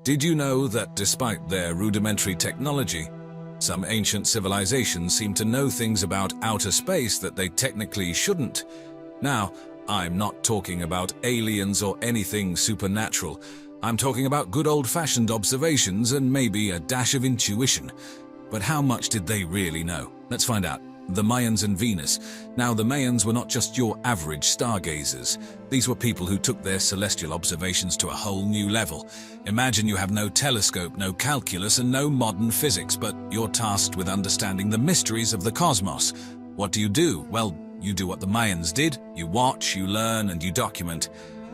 Did you know that despite their rudimentary technology, some ancient civilizations seem to know things about outer space that they technically shouldn't? Now, I'm not talking about aliens or anything supernatural. I'm talking about good old-fashioned observations and maybe a dash of intuition. But how much did they really know? Let's find out. The Mayans and Venus. Now, the Mayans were not just your average stargazers. These were people who took their celestial observations to a whole new level. Imagine you have no telescope, no calculus, and no modern physics, but you're tasked with understanding the mysteries of the cosmos. What do? Well, you do what the Mayans did. You watch, you learn, and you document.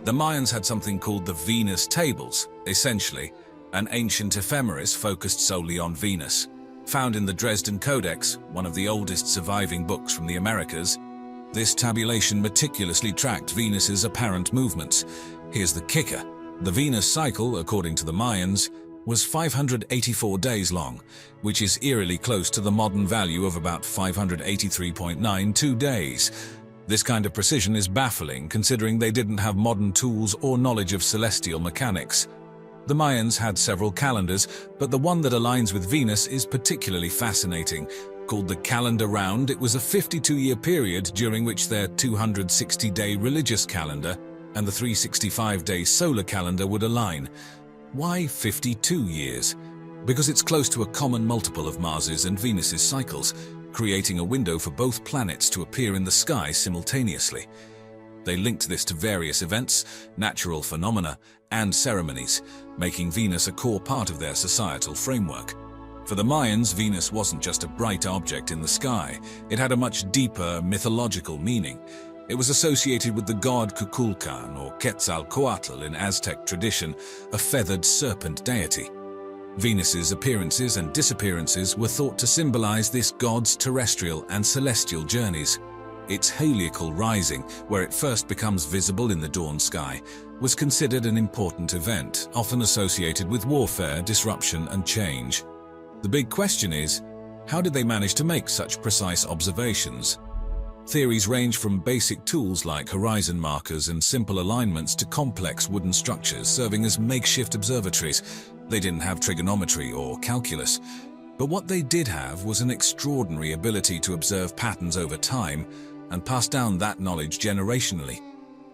The Mayans had something called the Venus tables, essentially an ancient ephemeris focused solely on Venus. Found in the Dresden Codex, one of the oldest surviving books from the Americas, this tabulation meticulously tracked Venus's apparent movements. Here's the kicker. The Venus cycle, according to the Mayans, was 584 days long, which is eerily close to the modern value of about 583.92 days. This kind of precision is baffling, considering they didn't have modern tools or knowledge of celestial mechanics. The Mayans had several calendars, but the one that aligns with Venus is particularly fascinating. Called the calendar round, it was a 52-year period during which their 260-day religious calendar and the 365-day solar calendar would align. Why 52 years? Because it's close to a common multiple of Mars's and Venus's cycles, creating a window for both planets to appear in the sky simultaneously. They linked this to various events, natural phenomena, and ceremonies, making Venus a core part of their societal framework. For the Mayans, Venus wasn't just a bright object in the sky. It had a much deeper mythological meaning. It was associated with the god Kukulkan, or Quetzalcoatl in Aztec tradition, a feathered serpent deity. Venus's appearances and disappearances were thought to symbolize this god's terrestrial and celestial journeys. Its heliacal rising, where it first becomes visible in the dawn sky, was considered an important event, often associated with warfare, disruption, and change. The big question is, how did they manage to make such precise observations? Theories range from basic tools like horizon markers and simple alignments to complex wooden structures serving as makeshift observatories. They didn't have trigonometry or calculus, but what they did have was an extraordinary ability to observe patterns over time and pass down that knowledge generationally.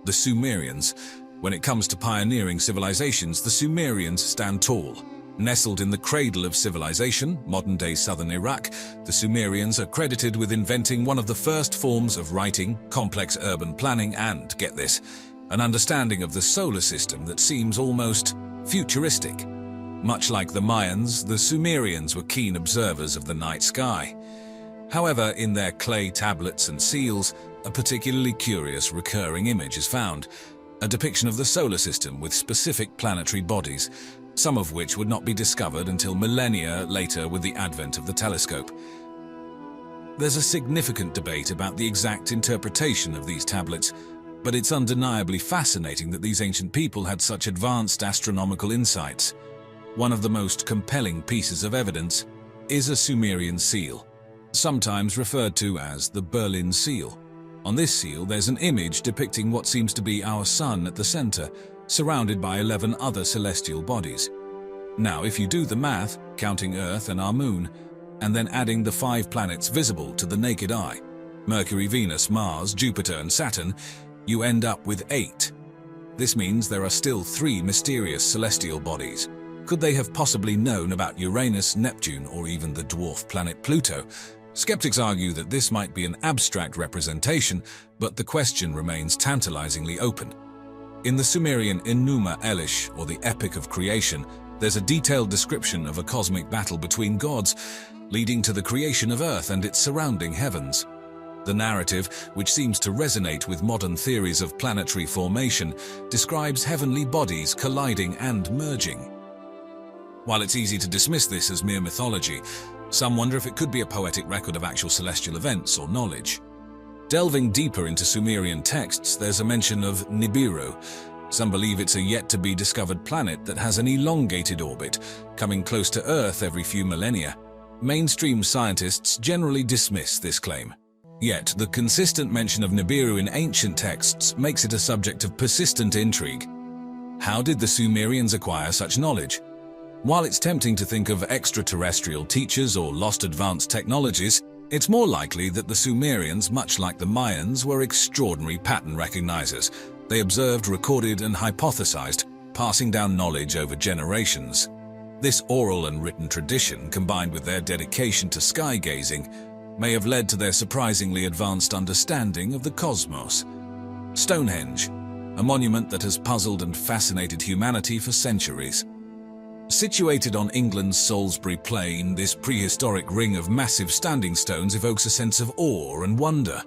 The Sumerians. When it comes to pioneering civilizations, the Sumerians stand tall. Nestled in the cradle of civilization, modern-day southern Iraq, the Sumerians are credited with inventing one of the first forms of writing, complex urban planning, and, get this, an understanding of the solar system that seems almost futuristic. Much like the Mayans, the Sumerians were keen observers of the night sky. However, in their clay tablets and seals, a particularly curious recurring image is found, a depiction of the solar system with specific planetary bodies, some of which would not be discovered until millennia later with the advent of the telescope. There's a significant debate about the exact interpretation of these tablets, but it's undeniably fascinating that these ancient people had such advanced astronomical insights. One of the most compelling pieces of evidence is a Sumerian seal, sometimes referred to as the Berlin Seal. On this seal, there's an image depicting what seems to be our sun at the center, surrounded by 11 other celestial bodies. Now, if you do the math, counting Earth and our moon, and then adding the 5 planets visible to the naked eye, Mercury, Venus, Mars, Jupiter, and Saturn, you end up with 8. This means there are still 3 mysterious celestial bodies. Could they have possibly known about Uranus, Neptune, or even the dwarf planet Pluto? Skeptics argue that this might be an abstract representation, but the question remains tantalizingly open. In the Sumerian Enuma Elish, or the Epic of Creation, there's a detailed description of a cosmic battle between gods, leading to the creation of Earth and its surrounding heavens. The narrative, which seems to resonate with modern theories of planetary formation, describes heavenly bodies colliding and merging. While it's easy to dismiss this as mere mythology, some wonder if it could be a poetic record of actual celestial events or knowledge. Delving deeper into Sumerian texts, there's a mention of Nibiru. Some believe it's a yet-to-be-discovered planet that has an elongated orbit, coming close to Earth every few millennia. Mainstream scientists generally dismiss this claim. Yet, the consistent mention of Nibiru in ancient texts makes it a subject of persistent intrigue. How did the Sumerians acquire such knowledge? While it's tempting to think of extraterrestrial teachers or lost advanced technologies, it's more likely that the Sumerians, much like the Mayans, were extraordinary pattern recognizers. They observed, recorded, and hypothesized, passing down knowledge over generations. This oral and written tradition, combined with their dedication to sky gazing, may have led to their surprisingly advanced understanding of the cosmos. Stonehenge, a monument that has puzzled and fascinated humanity for centuries. Situated on England's Salisbury Plain, this prehistoric ring of massive standing stones evokes a sense of awe and wonder.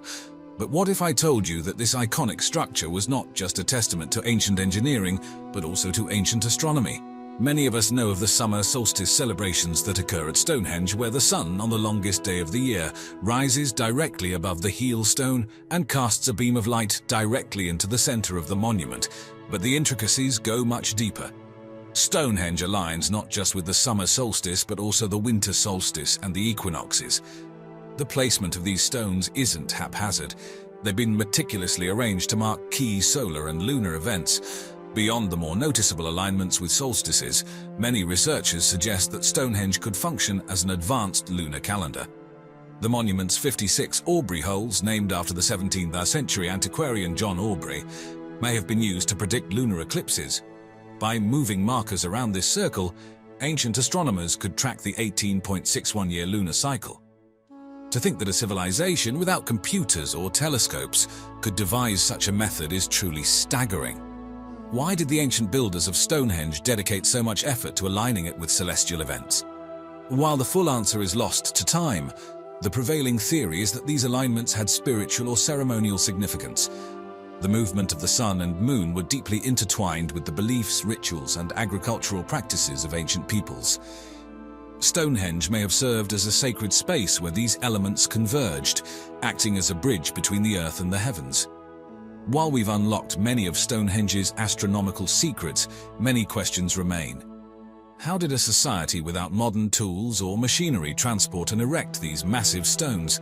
But what if I told you that this iconic structure was not just a testament to ancient engineering, but also to ancient astronomy? Many of us know of the summer solstice celebrations that occur at Stonehenge, where the sun, on the longest day of the year, rises directly above the heel stone and casts a beam of light directly into the center of the monument. But the intricacies go much deeper. Stonehenge aligns not just with the summer solstice, but also the winter solstice and the equinoxes. The placement of these stones isn't haphazard. They've been meticulously arranged to mark key solar and lunar events. Beyond the more noticeable alignments with solstices, many researchers suggest that Stonehenge could function as an advanced lunar calendar. The monument's 56 Aubrey holes, named after the 17th century antiquarian John Aubrey, may have been used to predict lunar eclipses. By moving markers around this circle, ancient astronomers could track the 18.61-year lunar cycle. To think that a civilization without computers or telescopes could devise such a method is truly staggering. Why did the ancient builders of Stonehenge dedicate so much effort to aligning it with celestial events? While the full answer is lost to time, the prevailing theory is that these alignments had spiritual or ceremonial significance. The movement of the sun and moon were deeply intertwined with the beliefs, rituals, and agricultural practices of ancient peoples. Stonehenge may have served as a sacred space where these elements converged, acting as a bridge between the earth and the heavens. While we've unlocked many of Stonehenge's astronomical secrets, many questions remain. How did a society without modern tools or machinery transport and erect these massive stones?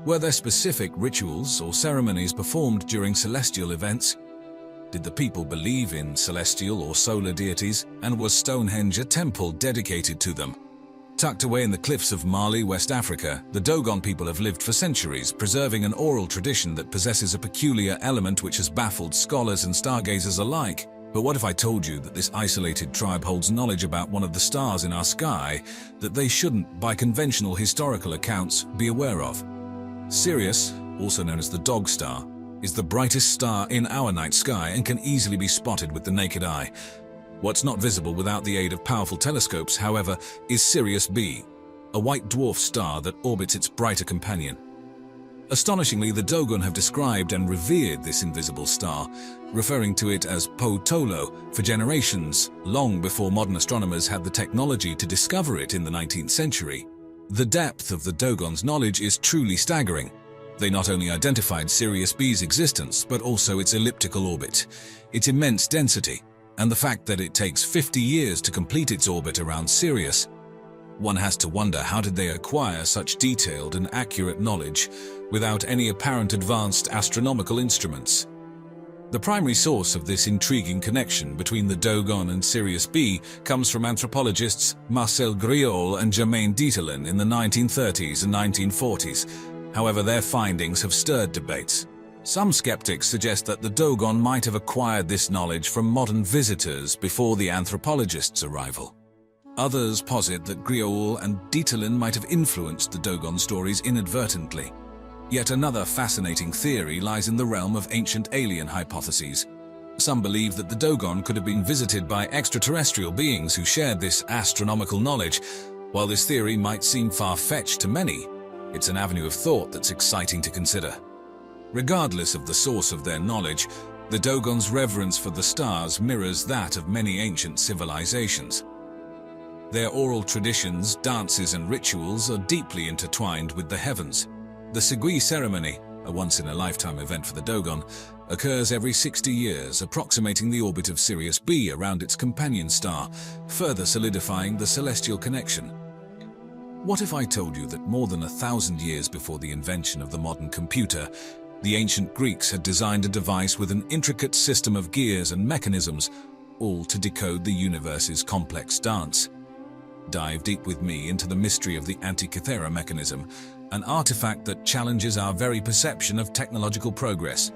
Were there specific rituals or ceremonies performed during celestial events? Did the people believe in celestial or solar deities, and was Stonehenge a temple dedicated to them? Tucked away in the cliffs of Mali, West Africa, the Dogon people have lived for centuries, preserving an oral tradition that possesses a peculiar element which has baffled scholars and stargazers alike. But what if I told you that this isolated tribe holds knowledge about one of the stars in our sky that they shouldn't, by conventional historical accounts, be aware of? Sirius, also known as the Dog Star, is the brightest star in our night sky and can easily be spotted with the naked eye. What's not visible without the aid of powerful telescopes, however, is Sirius B, a white dwarf star that orbits its brighter companion. Astonishingly, the Dogon have described and revered this invisible star, referring to it as Po-Tolo for generations, long before modern astronomers had the technology to discover it in the 19th century. The depth of the Dogon's knowledge is truly staggering. They not only identified Sirius B's existence, but also its elliptical orbit, its immense density, and the fact that it takes 50 years to complete its orbit around Sirius. One has to wonder, how did they acquire such detailed and accurate knowledge without any apparent advanced astronomical instruments? The primary source of this intriguing connection between the Dogon and Sirius B comes from anthropologists Marcel Griaule and Germain Dieterlen in the 1930s and 1940s. However, their findings have stirred debates. Some skeptics suggest that the Dogon might have acquired this knowledge from modern visitors before the anthropologists' arrival. Others posit that Griaule and Dieterlen might have influenced the Dogon stories inadvertently. Yet another fascinating theory lies in the realm of ancient alien hypotheses. Some believe that the Dogon could have been visited by extraterrestrial beings who shared this astronomical knowledge. While this theory might seem far-fetched to many, it's an avenue of thought that's exciting to consider. Regardless of the source of their knowledge, the Dogon's reverence for the stars mirrors that of many ancient civilizations. Their oral traditions, dances, and rituals are deeply intertwined with the heavens. The Segui ceremony, a once-in-a-lifetime event for the Dogon, occurs every 60 years, approximating the orbit of Sirius B around its companion star, further solidifying the celestial connection. What if I told you that more than 1,000 years before the invention of the modern computer, the ancient Greeks had designed a device with an intricate system of gears and mechanisms, all to decode the universe's complex dance? Dive deep with me into the mystery of the Antikythera mechanism, an artifact that challenges our very perception of technological progress.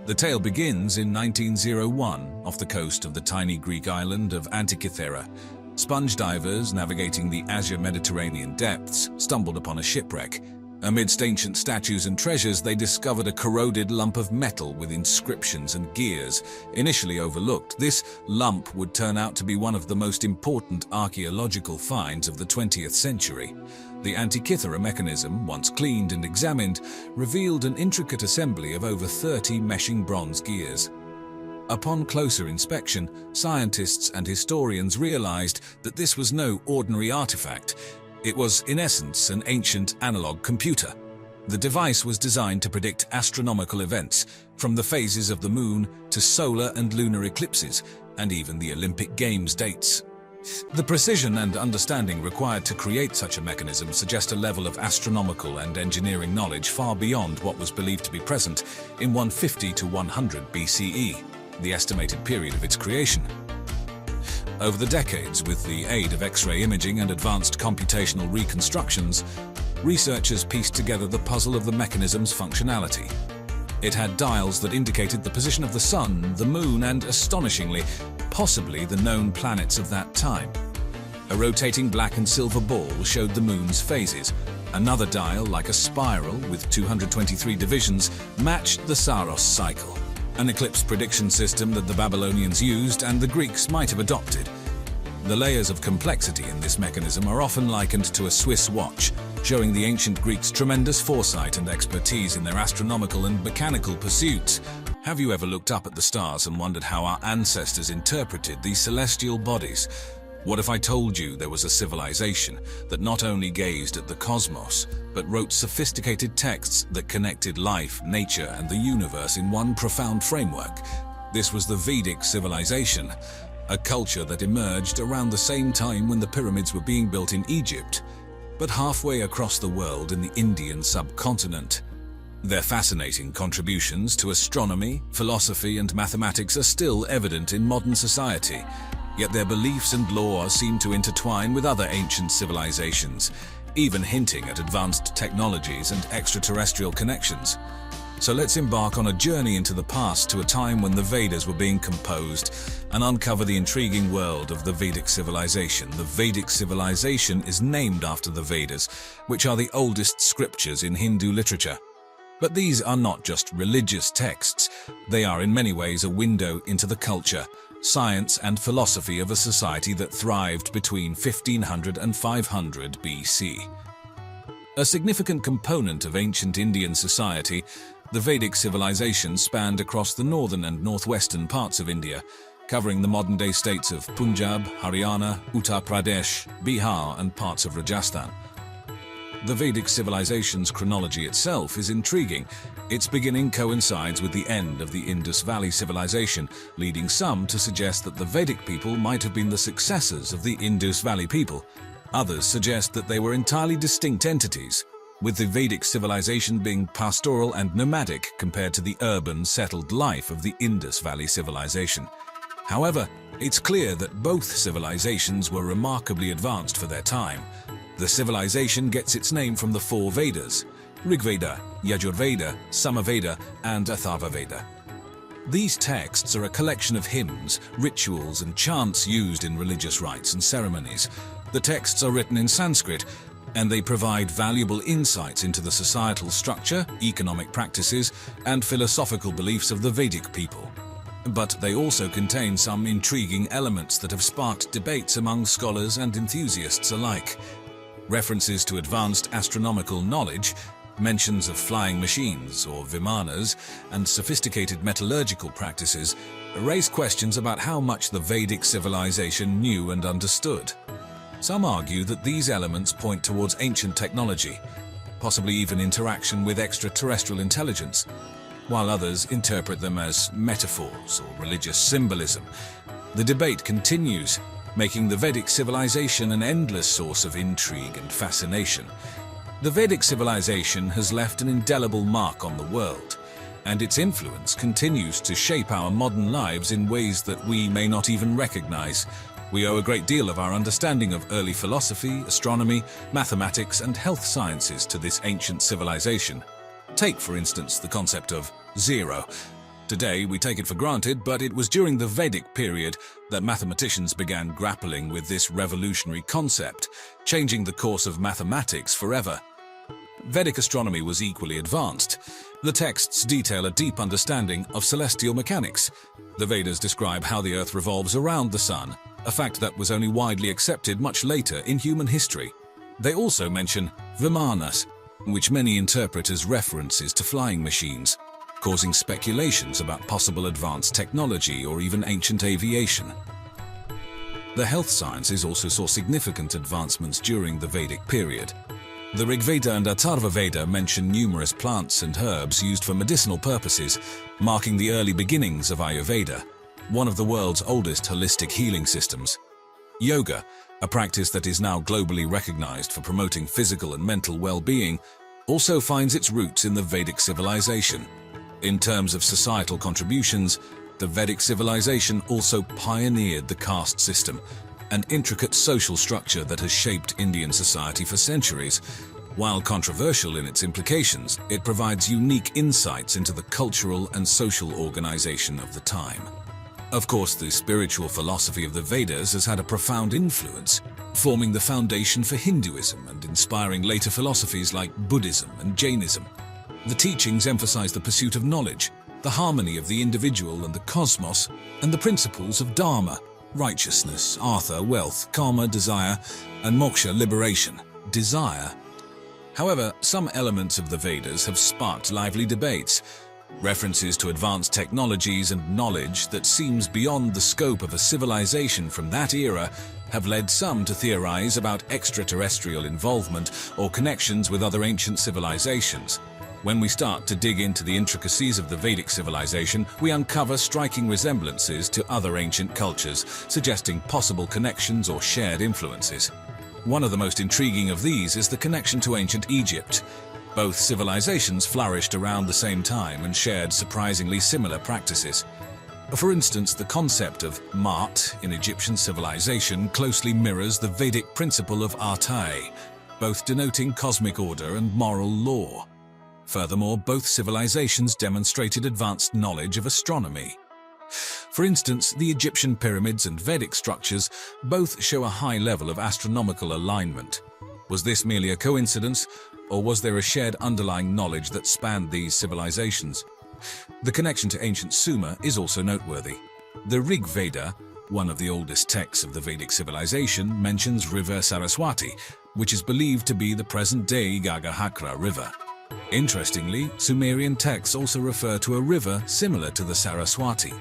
The tale begins in 1901 off the coast of the tiny Greek island of Antikythera. Sponge divers navigating the azure Mediterranean depths stumbled upon a shipwreck. Amidst ancient statues and treasures, they discovered a corroded lump of metal with inscriptions and gears. Initially overlooked, this lump would turn out to be one of the most important archaeological finds of the 20th century. The Antikythera mechanism, once cleaned and examined, revealed an intricate assembly of over 30 meshing bronze gears. Upon closer inspection, scientists and historians realized that this was no ordinary artifact. It was, in essence, an ancient analog computer. The device was designed to predict astronomical events, from the phases of the moon to solar and lunar eclipses, and even the Olympic Games dates. The precision and understanding required to create such a mechanism suggest a level of astronomical and engineering knowledge far beyond what was believed to be present in 150 to 100 BCE, the estimated period of its creation. Over the decades, with the aid of X-ray imaging and advanced computational reconstructions, researchers pieced together the puzzle of the mechanism's functionality. It had dials that indicated the position of the sun, the moon, and, astonishingly, possibly the known planets of that time. A rotating black and silver ball showed the moon's phases. Another dial, like a spiral with 223 divisions, matched the Saros cycle, an eclipse prediction system that the Babylonians used and the Greeks might have adopted. The layers of complexity in this mechanism are often likened to a Swiss watch, showing the ancient Greeks' tremendous foresight and expertise in their astronomical and mechanical pursuits. Have you ever looked up at the stars and wondered how our ancestors interpreted these celestial bodies? What if I told you there was a civilization that not only gazed at the cosmos, but wrote sophisticated texts that connected life, nature, and the universe in one profound framework? This was the Vedic civilization, a culture that emerged around the same time when the pyramids were being built in Egypt, but halfway across the world in the Indian subcontinent. Their fascinating contributions to astronomy, philosophy, and mathematics are still evident in modern society. Yet their beliefs and laws seem to intertwine with other ancient civilizations, even hinting at advanced technologies and extraterrestrial connections. So let's embark on a journey into the past to a time when the Vedas were being composed and uncover the intriguing world of the Vedic civilization. The Vedic civilization is named after the Vedas, which are the oldest scriptures in Hindu literature. But these are not just religious texts. They are in many ways a window into the culture, science, and philosophy of a society that thrived between 1500 and 500 BC. A significant component of ancient Indian society, the Vedic civilization spanned across the northern and northwestern parts of India, covering the modern-day states of Punjab, Haryana, Uttar Pradesh, Bihar, and parts of Rajasthan. The Vedic civilization's chronology itself is intriguing. Its beginning coincides with the end of the Indus Valley civilization, leading some to suggest that the Vedic people might have been the successors of the Indus Valley people. Others suggest that they were entirely distinct entities, with the Vedic civilization being pastoral and nomadic compared to the urban, settled life of the Indus Valley civilization. However, it's clear that both civilizations were remarkably advanced for their time. The civilization gets its name from the four Vedas: Rigveda, Yajurveda, Samaveda, and Atharvaveda. These texts are a collection of hymns, rituals, and chants used in religious rites and ceremonies. The texts are written in Sanskrit, and they provide valuable insights into the societal structure, economic practices, and philosophical beliefs of the Vedic people. But they also contain some intriguing elements that have sparked debates among scholars and enthusiasts alike. References to advanced astronomical knowledge, mentions of flying machines or vimanas, and sophisticated metallurgical practices raise questions about how much the Vedic civilization knew and understood. Some argue that these elements point towards ancient technology, possibly even interaction with extraterrestrial intelligence, while others interpret them as metaphors or religious symbolism. The debate continues, making the Vedic civilization an endless source of intrigue and fascination. The Vedic civilization has left an indelible mark on the world, and its influence continues to shape our modern lives in ways that we may not even recognize. We owe a great deal of our understanding of early philosophy, astronomy, mathematics, and health sciences to this ancient civilization. Take, for instance, the concept of zero. Today, we take it for granted, but it was during the Vedic period that mathematicians began grappling with this revolutionary concept, changing the course of mathematics forever. Vedic astronomy was equally advanced. The texts detail a deep understanding of celestial mechanics. The Vedas describe how the Earth revolves around the Sun, a fact that was only widely accepted much later in human history. They also mention Vimanas, which many interpret as references to flying machines, causing speculations about possible advanced technology or even ancient aviation. The health sciences also saw significant advancements during the Vedic period. The Rigveda and Atharva Veda mention numerous plants and herbs used for medicinal purposes, marking the early beginnings of Ayurveda, one of the world's oldest holistic healing systems. Yoga, a practice that is now globally recognized for promoting physical and mental well-being, also finds its roots in the Vedic civilization. In terms of societal contributions, the Vedic civilization also pioneered the caste system, an intricate social structure that has shaped Indian society for centuries. While controversial in its implications, it provides unique insights into the cultural and social organization of the time. Of course, the spiritual philosophy of the Vedas has had a profound influence, forming the foundation for Hinduism and inspiring later philosophies like Buddhism and Jainism. The teachings emphasize the pursuit of knowledge, the harmony of the individual and the cosmos, and the principles of dharma, righteousness, artha, wealth, karma, desire, and moksha, liberation, desire. However, some elements of the Vedas have sparked lively debates. References to advanced technologies and knowledge that seems beyond the scope of a civilization from that era have led some to theorize about extraterrestrial involvement or connections with other ancient civilizations. When we start to dig into the intricacies of the Vedic civilization, we uncover striking resemblances to other ancient cultures, suggesting possible connections or shared influences. One of the most intriguing of these is the connection to ancient Egypt. Both civilizations flourished around the same time and shared surprisingly similar practices. For instance, the concept of Maat in Egyptian civilization closely mirrors the Vedic principle of Artai, both denoting cosmic order and moral law. Furthermore, both civilizations demonstrated advanced knowledge of astronomy. For instance, the Egyptian pyramids and Vedic structures both show a high level of astronomical alignment. Was this merely a coincidence, or was there a shared underlying knowledge that spanned these civilizations? The connection to ancient Sumer is also noteworthy. The Rig Veda, one of the oldest texts of the Vedic civilization, mentions River Saraswati, which is believed to be the present-day Gagahakra River. Interestingly, Sumerian texts also refer to a river similar to the Saraswati,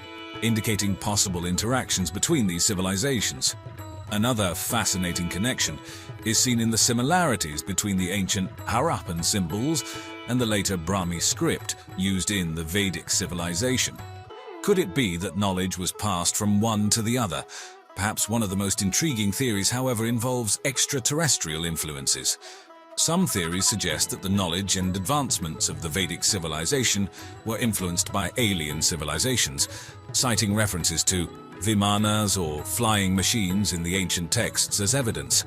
indicating possible interactions between these civilizations. Another fascinating connection is seen in the similarities between the ancient Harappan symbols and the later Brahmi script used in the Vedic civilization. Could it be that knowledge was passed from one to the other? Perhaps one of the most intriguing theories, however, involves extraterrestrial influences. Some theories suggest that the knowledge and advancements of the Vedic civilization were influenced by alien civilizations, citing references to Vimanas or flying machines in the ancient texts as evidence.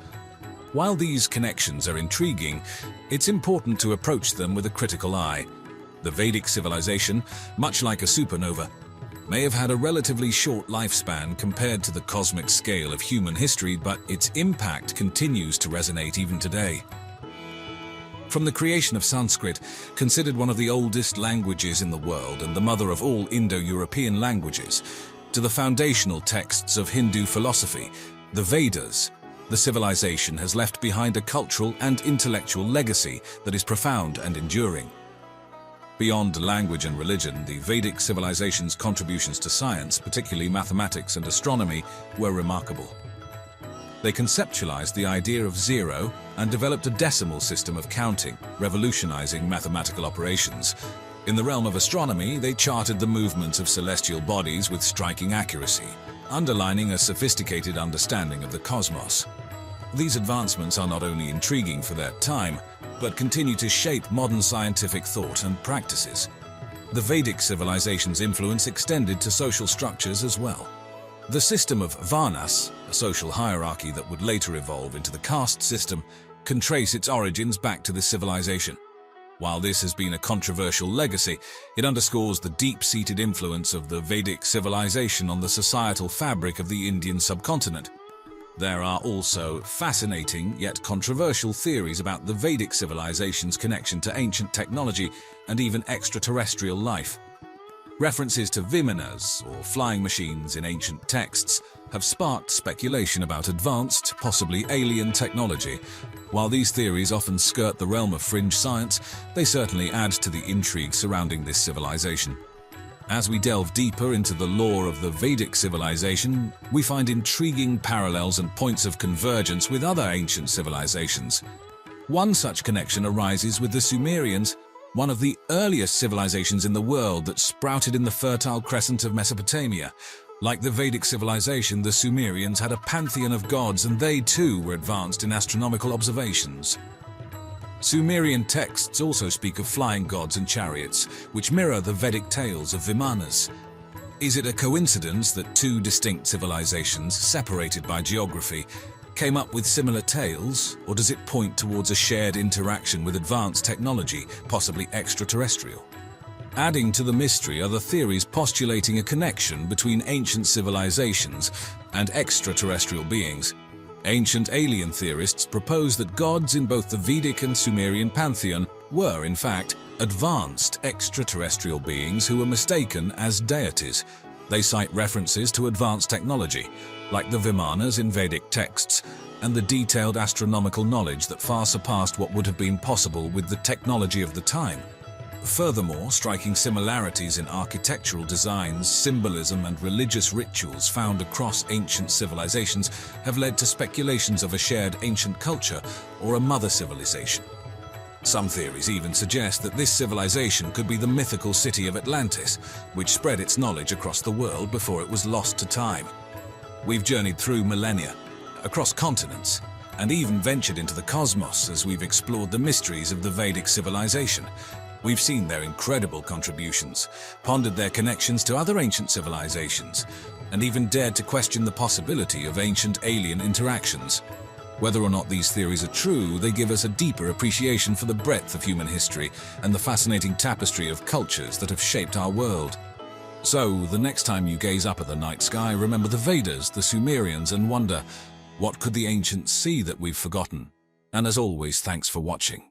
While these connections are intriguing, it's important to approach them with a critical eye. The Vedic civilization, much like a supernova, may have had a relatively short lifespan compared to the cosmic scale of human history, but its impact continues to resonate even today. From the creation of Sanskrit, considered one of the oldest languages in the world and the mother of all Indo-European languages, to the foundational texts of Hindu philosophy, the Vedas, the civilization has left behind a cultural and intellectual legacy that is profound and enduring. Beyond language and religion, the Vedic civilization's contributions to science, particularly mathematics and astronomy, were remarkable. They conceptualized the idea of zero and developed a decimal system of counting, revolutionizing mathematical operations. In the realm of astronomy, they charted the movements of celestial bodies with striking accuracy, underlining a sophisticated understanding of the cosmos. These advancements are not only intriguing for their time, but continue to shape modern scientific thought and practices. The Vedic civilization's influence extended to social structures as well. The system of Varnas, a social hierarchy that would later evolve into the caste system, can trace its origins back to this civilization. While this has been a controversial legacy, it underscores the deep-seated influence of the Vedic civilization on the societal fabric of the Indian subcontinent. There are also fascinating yet controversial theories about the Vedic civilization's connection to ancient technology and even extraterrestrial life. References to Vimanas, or flying machines in ancient texts, have sparked speculation about advanced, possibly alien technology. While these theories often skirt the realm of fringe science, they certainly add to the intrigue surrounding this civilization. As we delve deeper into the lore of the Vedic civilization, we find intriguing parallels and points of convergence with other ancient civilizations. One such connection arises with the Sumerians, one of the earliest civilizations in the world that sprouted in the Fertile Crescent of Mesopotamia. Like the Vedic civilization, the Sumerians had a pantheon of gods, and they too were advanced in astronomical observations. Sumerian texts also speak of flying gods and chariots, which mirror the Vedic tales of Vimanas. Is it a coincidence that two distinct civilizations, separated by geography, came up with similar tales, or does it point towards a shared interaction with advanced technology, possibly extraterrestrial? Adding to the mystery are the theories postulating a connection between ancient civilizations and extraterrestrial beings. Ancient alien theorists propose that gods in both the Vedic and Sumerian pantheon were, in fact, advanced extraterrestrial beings who were mistaken as deities. They cite references to advanced technology, like the Vimanas in Vedic texts, and the detailed astronomical knowledge that far surpassed what would have been possible with the technology of the time. Furthermore, striking similarities in architectural designs, symbolism, and religious rituals found across ancient civilizations have led to speculations of a shared ancient culture or a mother civilization. Some theories even suggest that this civilization could be the mythical city of Atlantis, which spread its knowledge across the world before it was lost to time. We've journeyed through millennia, across continents, and even ventured into the cosmos as we've explored the mysteries of the Vedic civilization. We've seen their incredible contributions, pondered their connections to other ancient civilizations, and even dared to question the possibility of ancient alien interactions. Whether or not these theories are true, they give us a deeper appreciation for the breadth of human history and the fascinating tapestry of cultures that have shaped our world. So, the next time you gaze up at the night sky, remember the Vedas, the Sumerians, and wonder, what could the ancients see that we've forgotten? And as always, thanks for watching.